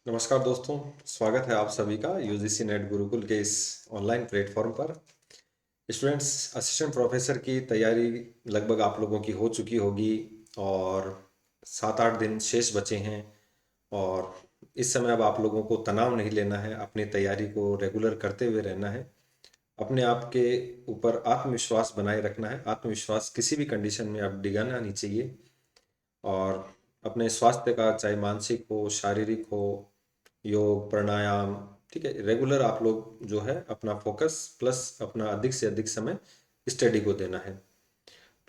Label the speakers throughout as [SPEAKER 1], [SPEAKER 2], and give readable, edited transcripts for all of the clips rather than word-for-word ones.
[SPEAKER 1] नमस्कार दोस्तों। स्वागत है आप सभी का यूजीसी नेट गुरुकुल के इस ऑनलाइन प्लेटफॉर्म पर। स्टूडेंट्स, असिस्टेंट प्रोफेसर की तैयारी लगभग आप लोगों की हो चुकी होगी और 7-8 दिन शेष बचे हैं। और इस समय अब आप लोगों को तनाव नहीं लेना है, अपनी तैयारी को रेगुलर करते हुए रहना है। अपने आप के ऊपर आत्मविश्वास बनाए रखना है। आत्मविश्वास किसी भी कंडीशन में अब डिगाना नहीं चाहिए। और अपने स्वास्थ्य का, चाहे मानसिक हो, शारीरिक हो, योग, प्राणायाम, ठीक है, रेगुलर आप लोग जो है अपना फोकस प्लस अपना अधिक से अधिक समय स्टडी को देना है।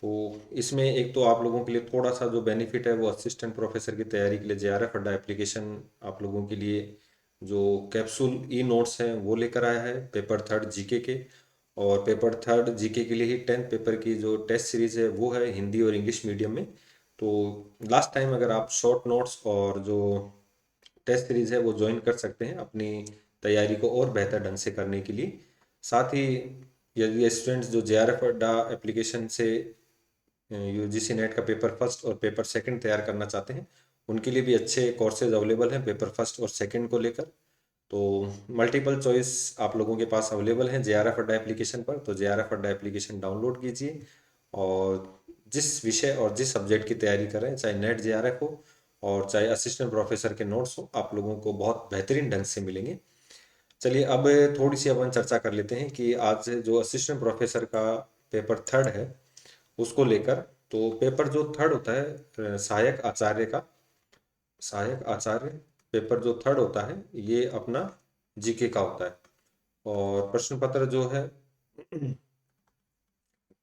[SPEAKER 1] तो इसमें एक तो आप लोगों के लिए थोड़ा सा जो बेनिफिट है वो असिस्टेंट प्रोफेसर की तैयारी के लिए जेआरएफ अड्डा एप्लीकेशन आप लोगों के लिए जो कैप्सूल ई नोट्स हैं वो लेकर आया है पेपर थर्ड जीके के। और पेपर थर्ड जीके के लिए ही 10th पेपर की जो टेस्ट सीरीज है वो है हिंदी और इंग्लिश मीडियम में। तो लास्ट टाइम अगर आप शॉर्ट नोट्स और जो टेस्ट सीरीज है वो ज्वाइन कर सकते हैं अपनी तैयारी को और बेहतर ढंग से करने के लिए। साथ ही यदि स्टूडेंट्स जो जेआरएफ अड्डा एप्लीकेशन से यूजीसी नेट का पेपर फर्स्ट और पेपर सेकंड तैयार करना चाहते हैं, उनके लिए भी अच्छे कोर्सेज अवेलेबल हैं पेपर फर्स्ट और सेकंड को लेकर। तो मल्टीपल चॉइस आप लोगों के पास अवेलेबल हैं जेआरएफ अड्डा एप्लीकेशन पर। तो जेआरएफ अड्डा एप्लीकेशन डाउनलोड कीजिए और जिस विषय और जिस सब्जेक्ट की तैयारी कर रहे हैं, चाहे नेट जेआरएफ हो और चाहे असिस्टेंट प्रोफेसर के नोट्स हो, आप लोगों को बहुत बेहतरीन ढंग से मिलेंगे। चलिए अब थोड़ी सी अपन चर्चा कर लेते हैं कि आज जो असिस्टेंट प्रोफेसर का पेपर थर्ड है उसको लेकर। तो पेपर जो थर्ड होता है सहायक आचार्य का, सहायक आचार्य पेपर जो थर्ड होता है ये अपना जीके का होता है। और प्रश्न पत्र जो है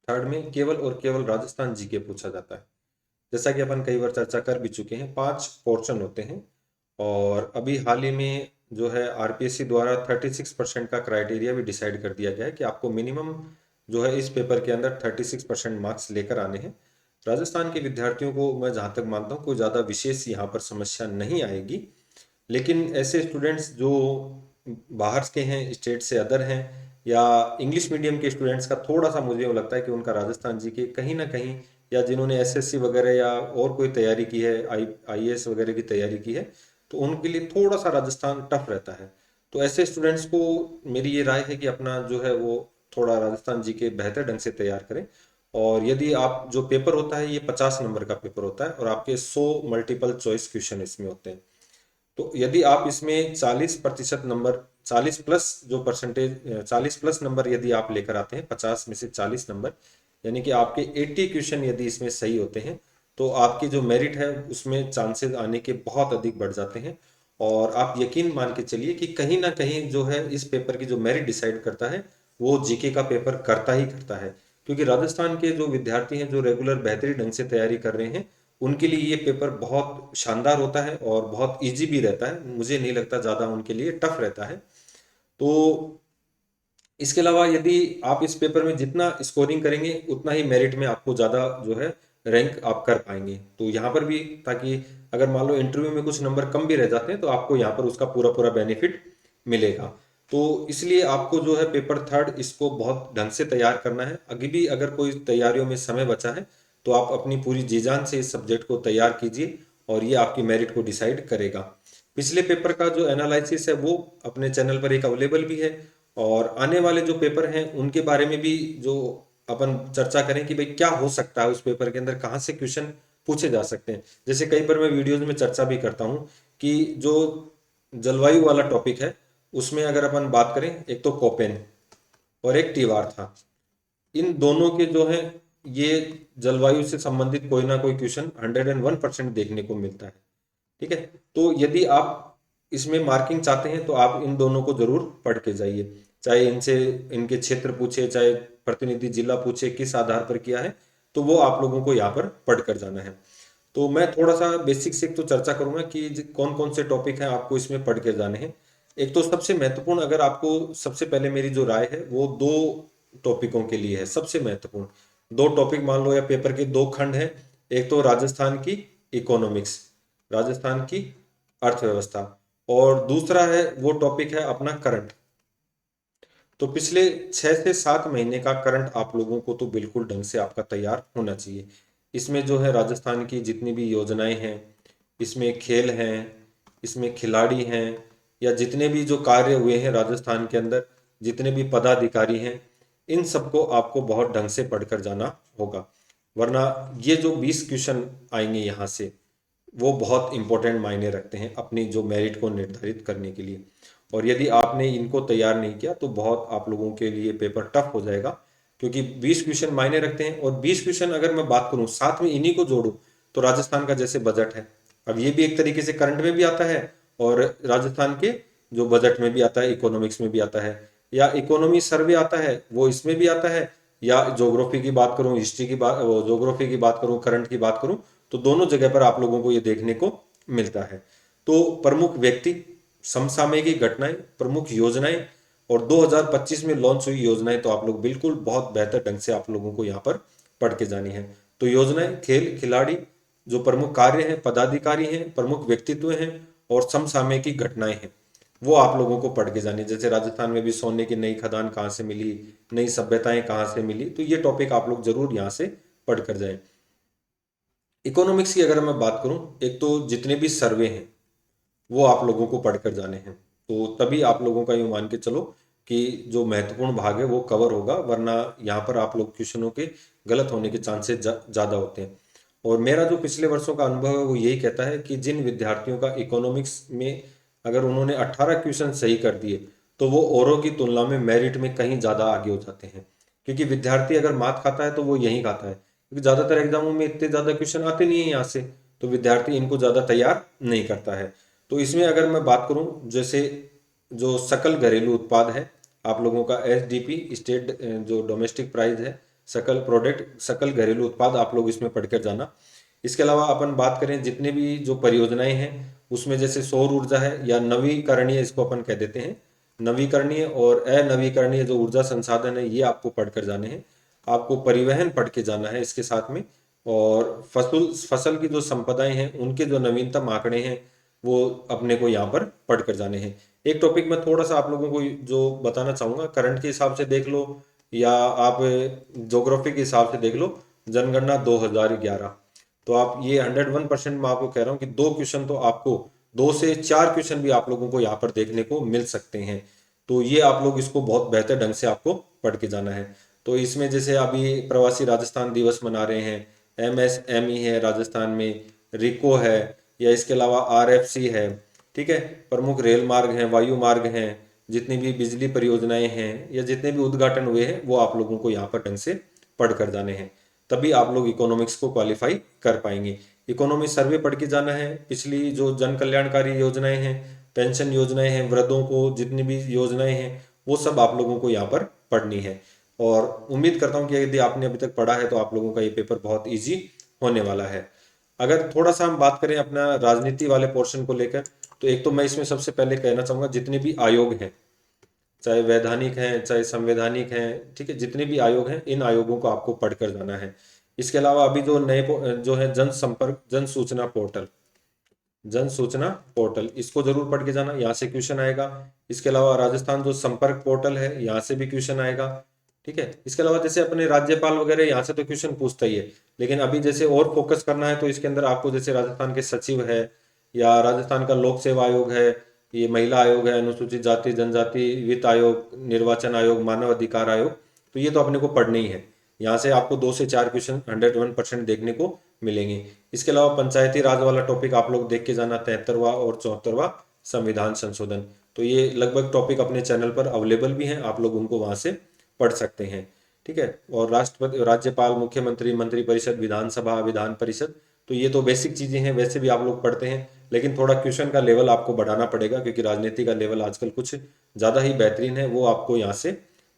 [SPEAKER 1] थर्ड में केवल और केवल राजस्थान जीके पूछा जाता है। जैसा कि अपन कई बार चर्चा कर भी चुके हैं, 5 पोर्शन होते हैं। और अभी हाल ही में जो है आरपीएससी द्वारा 36% का क्राइटेरिया भी डिसाइड कर दिया गया है कि आपको मिनिमम जो है इस पेपर के अंदर 36% मार्क्स लेकर आने हैं। राजस्थान के विद्यार्थियों को मैं जहाँ तक मानता हूँ कोई ज़्यादा विशेष यहाँ पर समस्या नहीं आएगी। लेकिन ऐसे स्टूडेंट्स जो बाहर के हैं, स्टेट से अदर हैं, या इंग्लिश मीडियम के स्टूडेंट्स का थोड़ा सा मुझे लगता है कि उनका राजस्थान जी के कहीं ना कहीं, या जिन्होंने एसएससी वगैरह या और कोई तैयारी की है, आईएएस वगैरह की तैयारी की है, तो उनके लिए थोड़ा सा राजस्थान टफ रहता है। तो ऐसे स्टूडेंट्स को मेरी ये राय है कि अपना जो है वो थोड़ा राजस्थान जी के बेहतर ढंग से तैयार करें। और यदि आप जो पेपर होता है ये 50 नंबर का पेपर होता है और आपके 100 मल्टीपल चॉइस क्वेश्चन इसमें होते हैं। तो यदि आप इसमें 40% नंबर, 40+ जो परसेंटेज, 40+ नंबर यदि आप लेकर आते हैं, 50 में से 40 नंबर, यानी कि आपके 80 क्वेश्चन यदि इसमें सही होते हैं, तो आपकी जो मेरिट है उसमें चांसेस आने के बहुत अधिक बढ़ जाते हैं। और आप यकीन मान के चलिए कि कहीं ना कहीं जो है इस पेपर की जो मेरिट डिसाइड करता है वो जीके का पेपर करता ही करता है। क्योंकि राजस्थान के जो विद्यार्थी हैं जो रेगुलर बेहतरीन ढंग से तैयारी कर रहे हैं, उनके लिए ये पेपर बहुत शानदार होता है और बहुत इजी भी रहता है। मुझे नहीं लगता ज़्यादा उनके लिए टफ रहता है। तो इसके अलावा यदि आप इस पेपर में जितना स्कोरिंग करेंगे उतना ही मेरिट में आपको ज़्यादा जो है रैंक आप कर पाएंगे। तो यहाँ पर भी, ताकि अगर मान लो इंटरव्यू में कुछ नंबर कम भी रह जाते हैं तो आपको यहाँ पर उसका पूरा पूरा बेनिफिट मिलेगा। तो इसलिए आपको जो है पेपर थर्ड इसको बहुत ढंग से तैयार करना है। अभी भी अगर कोई तैयारियों में समय बचा है तो आप अपनी पूरी जी जान से इस सब्जेक्ट को तैयार कीजिए और ये आपकी मेरिट को डिसाइड करेगा। पिछले पेपर का जो एनालिसिस है वो अपने चैनल पर एक अवेलेबल भी है। और आने वाले जो पेपर हैं उनके बारे में भी जो अपन चर्चा करें कि भाई क्या हो सकता है उस पेपर के अंदर, कहाँ से क्वेश्चन पूछे जा सकते हैं। जैसे कई बार मैं वीडियोज में चर्चा भी करता हूँ कि जो जलवायु वाला टॉपिक है उसमें अगर अपन बात करें, एक तो कोपेन और एक टीवार था, इन दोनों के जो है ये जलवायु से संबंधित कोई ना कोई क्वेश्चन 101% देखने को मिलता है। ठीक है। तो यदि आप इसमें मार्किंग चाहते हैं तो आप इन दोनों को जरूर पढ़ के जाइए। चाहे इनसे इनके क्षेत्र पूछे, चाहे प्रतिनिधि जिला पूछे, किस आधार पर किया है, तो वो आप लोगों को यहाँ पर पढ़ कर जाना है। तो मैं थोड़ा सा बेसिक से एक तो चर्चा करूंगा कि कौन कौन से टॉपिक हैं आपको इसमें पढ़ के जाने हैं। एक तो सबसे महत्वपूर्ण, अगर आपको सबसे पहले मेरी जो राय है वो दो टॉपिकों के लिए है। सबसे महत्वपूर्ण दो टॉपिक मान लो, या पेपर के दो खंड हैं। एक तो राजस्थान की इकोनॉमिक्स, राजस्थान की अर्थव्यवस्था, और दूसरा है वो टॉपिक है अपना करंट। तो पिछले 6 से 7 महीने का करंट आप लोगों को तो बिल्कुल ढंग से आपका तैयार होना चाहिए। इसमें जो है राजस्थान की जितनी भी योजनाएं हैं, इसमें खेल हैं, इसमें खिलाड़ी हैं या जितने भी जो कार्य हुए हैं राजस्थान के अंदर, जितने भी पदाधिकारी हैं, इन सबको आपको बहुत ढंग से पढ़कर जाना होगा। वरना ये जो 20 क्वेश्चन आएंगे यहाँ से, वो बहुत इंपॉर्टेंट मायने रखते हैं अपनी जो मेरिट को निर्धारित करने के लिए। और यदि आपने इनको तैयार नहीं किया तो बहुत आप लोगों के लिए पेपर टफ हो जाएगा, क्योंकि 20 क्वेश्चन मायने रखते हैं। और 20 क्वेश्चन अगर मैं बात करूं साथ में इन्हीं को जोड़ूं, तो राजस्थान का जैसे बजट है, अब ये भी एक तरीके से करंट में भी आता है और राजस्थान के जो बजट में भी आता है, इकोनॉमिक्स में भी आता है, या इकोनॉमी सर्वे आता है वो इसमें भी आता है, या ज्योग्राफी की बात करूं, हिस्ट्री की बात, ज्योग्राफी की बात करूं, करंट की बात करूं, तो दोनों जगह पर आप लोगों को ये देखने को मिलता है। तो प्रमुख व्यक्ति, समसामयिक घटनाएं, प्रमुख योजनाएं और 2025 में लॉन्च हुई योजनाएं, तो आप लोग बिल्कुल बहुत बेहतर ढंग से आप लोगों को यहाँ पर पढ़ के जानी है। तो योजनाएं, खेल खिलाड़ी, जो प्रमुख कार्य हैं, पदाधिकारी हैं, प्रमुख व्यक्तित्व हैं और समसामयिक घटनाएं हैं, वो आप लोगों को पढ़ के जानी है। जैसे राजस्थान में भी सोने की नई खदान कहाँ से मिली, नई सभ्यताएं कहाँ से मिली, तो ये टॉपिक आप लोग जरूर यहाँ से पढ़ कर जाएं। इकोनॉमिक्स की अगर मैं बात करूं, एक तो जितने भी सर्वे हैं वो आप लोगों को पढ़कर जाने हैं, तो तभी आप लोगों का यूँ मान के चलो कि जो महत्वपूर्ण भाग है वो कवर होगा, वरना यहाँ पर आप लोग क्वेश्चनों के गलत होने के चांसेस ज़्यादा होते हैं। और मेरा जो पिछले वर्षों का अनुभव है वो यही कहता है कि जिन विद्यार्थियों का इकोनॉमिक्स में अगर उन्होंने 18 क्वेश्चन सही कर दिए, तो वो औरों की तुलना में मेरिट में कहीं ज़्यादा आगे हो जाते हैं। क्योंकि विद्यार्थी अगर मात खाता है तो वो यहीं खाता है, क्योंकि ज़्यादातर एग्जामों में इतने ज़्यादा क्वेश्चन आते नहीं है यहाँ से, तो विद्यार्थी इनको ज़्यादा तैयार नहीं करता है। तो इसमें अगर मैं बात करूं, जैसे जो सकल घरेलू उत्पाद है आप लोगों का, एसडीपी, स्टेट जो डोमेस्टिक प्राइस है, सकल प्रोडक्ट, सकल घरेलू उत्पाद, आप लोग इसमें पढ़कर जाना। इसके अलावा अपन बात करें जितनी भी जो परियोजनाएं हैं उसमें, जैसे सौर ऊर्जा है या नवीकरणीय, इसको अपन कह देते हैं नवीकरणीय, और अनवीकरणीय जो ऊर्जा संसाधन है, ये आपको पढ़कर जाने हैं। आपको परिवहन पढ़ के जाना है इसके साथ में, और फसल की जो संपदाएं हैं उनके जो नवीनतम आंकड़े हैं वो अपने को यहाँ पर पढ़ कर जाने हैं। एक टॉपिक मैं थोड़ा सा आप लोगों को जो बताना चाहूँगा, करंट के हिसाब से देख लो या आप ज्योग्राफी के हिसाब से देख लो, जनगणना 2011, तो आप ये 101% मैं आपको कह रहा हूँ कि 2 क्वेश्चन तो आपको, 2 से 4 क्वेश्चन भी आप लोगों को यहाँ पर देखने को मिल सकते हैं। तो ये आप लोग इसको बहुत बेहतर ढंग से आपको पढ़ के जाना है। तो इसमें जैसे अभी प्रवासी राजस्थान दिवस मना रहे हैं, एमएसएमई है राजस्थान में, रिको है, या इसके अलावा आरएफसी है, ठीक है, प्रमुख रेल मार्ग हैं, वायु मार्ग हैं, जितनी भी बिजली परियोजनाएं हैं या जितने भी उद्घाटन हुए हैं वो आप लोगों को यहाँ पर ढंग से पढ़ कर जाने हैं, तभी आप लोग इकोनॉमिक्स को क्वालिफाई कर पाएंगे। इकोनॉमी सर्वे पढ़ के जाना है, पिछली जो जन कल्याणकारी योजनाएं हैं, पेंशन योजनाएं हैं, वृद्धों को जितनी भी योजनाएं हैं वो सब आप लोगों को यहाँ पर पढ़नी है। और उम्मीद करता हूँ कि यदि आपने अभी तक पढ़ा है तो आप लोगों का ये पेपर बहुत ईजी होने वाला है। अगर थोड़ा सा हम बात करें अपना राजनीति वाले पोर्शन को लेकर, तो एक तो मैं इसमें सबसे पहले कहना चाहूँगा, जितने भी आयोग हैं, चाहे वैधानिक हैं चाहे संवैधानिक हैं, ठीक है, जितने भी आयोग हैं इन आयोगों को आपको पढ़कर जाना है। इसके अलावा अभी जो नए जो है जनसंपर्क जन सूचना पोर्टल, जन सूचना पोर्टल, इसको जरूर पढ़ के जाना, यहाँ से क्वेश्चन आएगा। इसके अलावा राजस्थान जो संपर्क पोर्टल है यहाँ से भी क्वेश्चन आएगा, ठीक है। इसके अलावा जैसे अपने राज्यपाल वगैरह यहाँ से तो क्वेश्चन पूछता ही है, लेकिन अभी जैसे और फोकस करना है तो इसके अंदर आपको जैसे राजस्थान के सचिव है, या राजस्थान का लोक सेवा आयोग है, ये महिला आयोग है, अनुसूचित जाति जनजाति वित्त आयोग, निर्वाचन आयोग, मानव अधिकार आयोग, तो ये तो अपने को पढ़ने ही है। यहाँ से आपको 2 से 4 क्वेश्चन 101% देखने को मिलेंगे। इसके अलावा पंचायती राज वाला टॉपिक आप लोग देख के जाना, 73वां और 74वां संविधान संशोधन, तो ये लगभग टॉपिक अपने चैनल पर अवेलेबल भी हैं, आप लोग उनको वहाँ से पढ़ सकते हैं, ठीक है। और राष्ट्रपति, राज्यपाल, मुख्यमंत्री, मंत्रिपरिषद, विधानसभा, विधान परिषद, तो ये तो बेसिक चीज़ें हैं, वैसे भी आप लोग पढ़ते हैं, लेकिन थोड़ा क्वेश्चन का लेवल आपको बढ़ाना पड़ेगा, क्योंकि राजनीति का लेवल आजकल कुछ ज़्यादा ही बेहतरीन है, वो आपको यहाँ से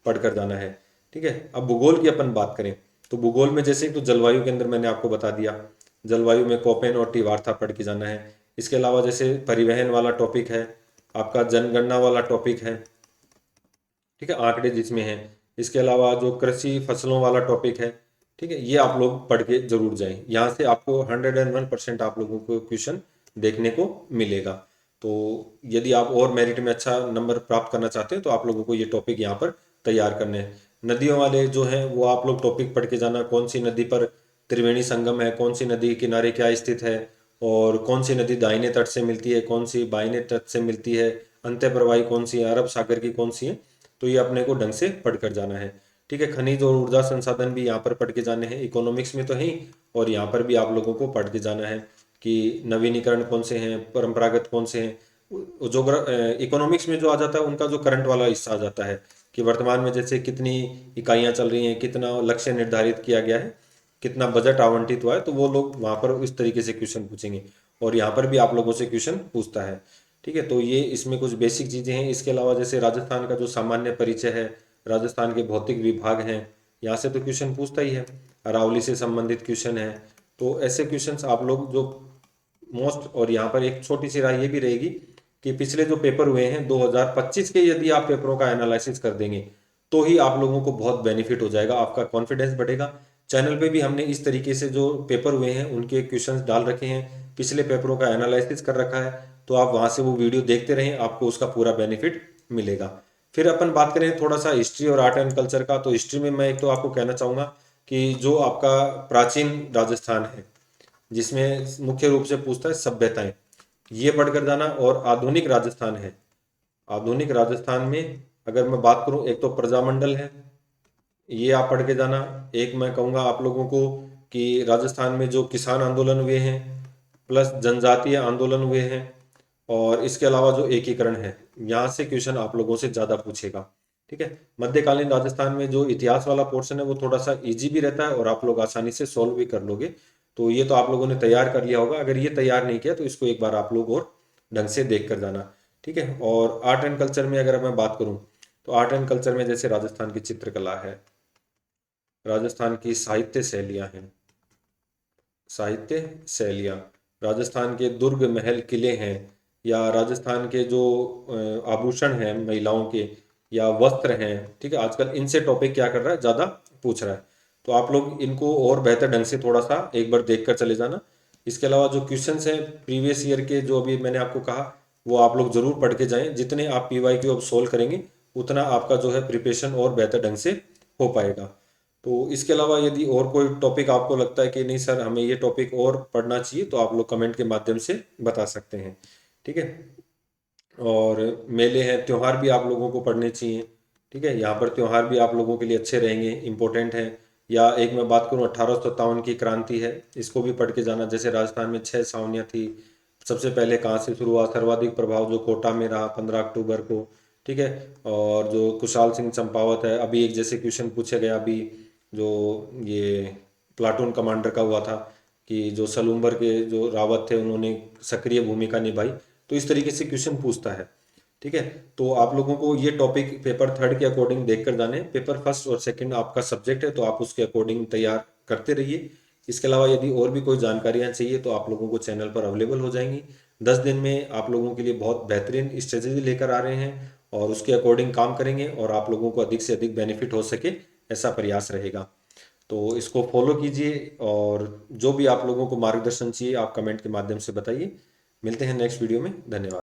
[SPEAKER 1] पढ़ कर जाना है, ठीक है। अब भूगोल की अपन बात करें, तो भूगोल में जैसे तो जलवायु के अंदर मैंने आपको बता दिया, जलवायु में कोपेन और टिवार्था पढ़ के जाना है। इसके अलावा जैसे परिवहन वाला टॉपिक है, आपका जनगणना वाला टॉपिक है, ठीक है, आंकड़े जिसमें हैं। इसके अलावा जो कृषि फसलों वाला टॉपिक है, ठीक है, ये आप लोग पढ़ के जरूर जाएं, यहाँ से आपको 101% आप लोगों को क्वेश्चन देखने को मिलेगा। तो यदि आप और मेरिट में अच्छा नंबर प्राप्त करना चाहते हैं तो आप लोगों को ये टॉपिक यहाँ पर तैयार करने हैं। नदियों वाले जो हैं वो आप लोग टॉपिक पढ़ के जाना, कौन सी नदी पर त्रिवेणी संगम है, कौन सी नदी किनारे क्या स्थित है, और कौन सी नदी दाहिने तट से मिलती है, कौन सी बाइने तट से मिलती है, अंतःप्रवाही कौन सी है, अरब सागर की कौन सी है, तो ये अपने को ढंग से पढ़ कर जाना है। ठीक है, खनिज और ऊर्जा संसाधन भी यहाँ पर पढ़ के जाने हैं, इकोनॉमिक्स में तो है ही, और यहाँ पर भी आप लोगों को पढ़ के जाना है कि नवीनीकरण कौन से हैं, परंपरागत कौन से हैं। जो इकोनॉमिक्स में जो आ जाता है उनका जो करंट वाला हिस्सा आ जाता है कि वर्तमान में जैसे कितनी इकाइयाँ चल रही हैं, कितना लक्ष्य निर्धारित किया गया है, कितना बजट आवंटित हुआ है, तो वो लोग वहाँ पर इस तरीके से क्वेश्चन पूछेंगे, और यहाँ पर भी आप लोगों से क्वेश्चन पूछता है। ठीक है, तो ये इसमें कुछ बेसिक चीज़ें हैं। इसके अलावा जैसे राजस्थान का जो सामान्य परिचय है, राजस्थान के भौतिक विभाग हैं, यहाँ से तो क्वेश्चन पूछता ही है, अरावली से संबंधित क्वेश्चन है। तो ऐसे क्वेश्चंस आप लोग जो मोस्ट, और यहाँ पर एक छोटी सी राय ये भी रहेगी कि पिछले जो पेपर हुए हैं 2025 के, यदि आप पेपरों का एनालिसिस कर देंगे तो ही आप लोगों को बहुत बेनिफिट हो जाएगा, आपका कॉन्फिडेंस बढ़ेगा। चैनल पे भी हमने इस तरीके से जो पेपर हुए हैं उनके क्वेश्चंस डाल रखे हैं, पिछले पेपरों का एनालिसिस कर रखा है, तो आप वहाँ से वो वीडियो देखते रहें, आपको उसका पूरा बेनिफिट मिलेगा। फिर अपन बात करें थोड़ा सा हिस्ट्री और आर्ट एंड कल्चर का, तो हिस्ट्री में मैं एक तो आपको कहना चाहूँगा कि जो आपका प्राचीन राजस्थान है, जिसमें मुख्य रूप से पूछता है सभ्यताएं, ये पढ़कर जाना। और आधुनिक राजस्थान है, आधुनिक राजस्थान में अगर मैं बात करूं, एक तो प्रजामंडल है, ये आप पढ़ के जाना। एक मैं कहूँगा आप लोगों को कि राजस्थान में जो किसान आंदोलन हुए हैं, प्लस जनजातीय आंदोलन हुए हैं, और इसके अलावा जो एकीकरण है, यहाँ से क्वेश्चन आप लोगों से ज़्यादा पूछेगा। ठीक है, मध्यकालीन राजस्थान में जो इतिहास वाला पोर्शन है वो थोड़ा सा इजी भी रहता है और आप लोग आसानी से सॉल्व भी कर लोगे। तो ये तो आप लोगों ने तैयार कर लिया होगा, अगर ये तैयार नहीं किया तो इसको एक बार आप लोग और ढंग से देख कर जाना। ठीक है, और आर्ट एंड कल्चर में अगर मैं बात करूँ, तो आर्ट एंड कल्चर में जैसे राजस्थान की चित्रकला है, राजस्थान की साहित्य शैलियाँ हैं, साहित्य शैलियाँ, राजस्थान के दुर्ग महल किले हैं, या राजस्थान के जो आभूषण हैं महिलाओं के, या वस्त्र हैं। ठीक है, आजकल इनसे टॉपिक क्या कर रहा है, ज़्यादा पूछ रहा है, तो आप लोग इनको और बेहतर ढंग से थोड़ा सा एक बार देख कर चले जाना। इसके अलावा जो क्वेश्चंस हैं प्रीवियस ईयर के, जो अभी मैंने आपको कहा, वो आप लोग ज़रूर पढ़ के जाएं। जितने आप PYQ अब सोल्व करेंगे उतना आपका जो है प्रिपरेशन और बेहतर ढंग से हो पाएगा। तो इसके अलावा यदि और कोई टॉपिक आपको लगता है कि नहीं सर हमें ये टॉपिक और पढ़ना चाहिए, तो आप लोग कमेंट के माध्यम से बता सकते हैं। ठीक है, और मेले हैं, त्यौहार भी आप लोगों को पढ़ने चाहिए। ठीक है, यहाँ पर त्यौहार भी आप लोगों के लिए अच्छे रहेंगे, इम्पोर्टेंट हैं। या एक मैं बात करूँ, 1857 की क्रांति है, इसको भी पढ़ के जाना। जैसे राजस्थान में 6 छावनियाँ थी, सबसे पहले कहाँ से शुरू हुआ, सर्वाधिक प्रभाव जो कोटा में रहा 15 अक्टूबर को। ठीक है, और जो कुशाल सिंह चंपावत है, अभी एक जैसे क्वेश्चन पूछा गया अभी, जो ये प्लाटून कमांडर का हुआ था, कि जो सलूम्बर के जो रावत थे उन्होंने सक्रिय भूमिका निभाई, तो इस तरीके से क्वेश्चन पूछता है। ठीक है, तो आप लोगों को ये टॉपिक पेपर थर्ड के अकॉर्डिंग देख कर जाने। पेपर फर्स्ट और सेकंड आपका सब्जेक्ट है, तो आप उसके अकॉर्डिंग तैयार करते रहिए। इसके अलावा यदि और भी कोई जानकारियाँ चाहिए तो आप लोगों को चैनल पर अवेलेबल हो जाएंगी। 10 दिन में आप लोगों के लिए बहुत बेहतरीन स्ट्रेटेजी लेकर आ रहे हैं, और उसके अकॉर्डिंग काम करेंगे और आप लोगों को अधिक से अधिक बेनिफिट हो सके, ऐसा प्रयास रहेगा। तो इसको फॉलो कीजिए, और जो भी आप लोगों को मार्गदर्शन चाहिए आप कमेंट के माध्यम से बताइए। मिलते हैं नेक्स्ट वीडियो में, धन्यवाद।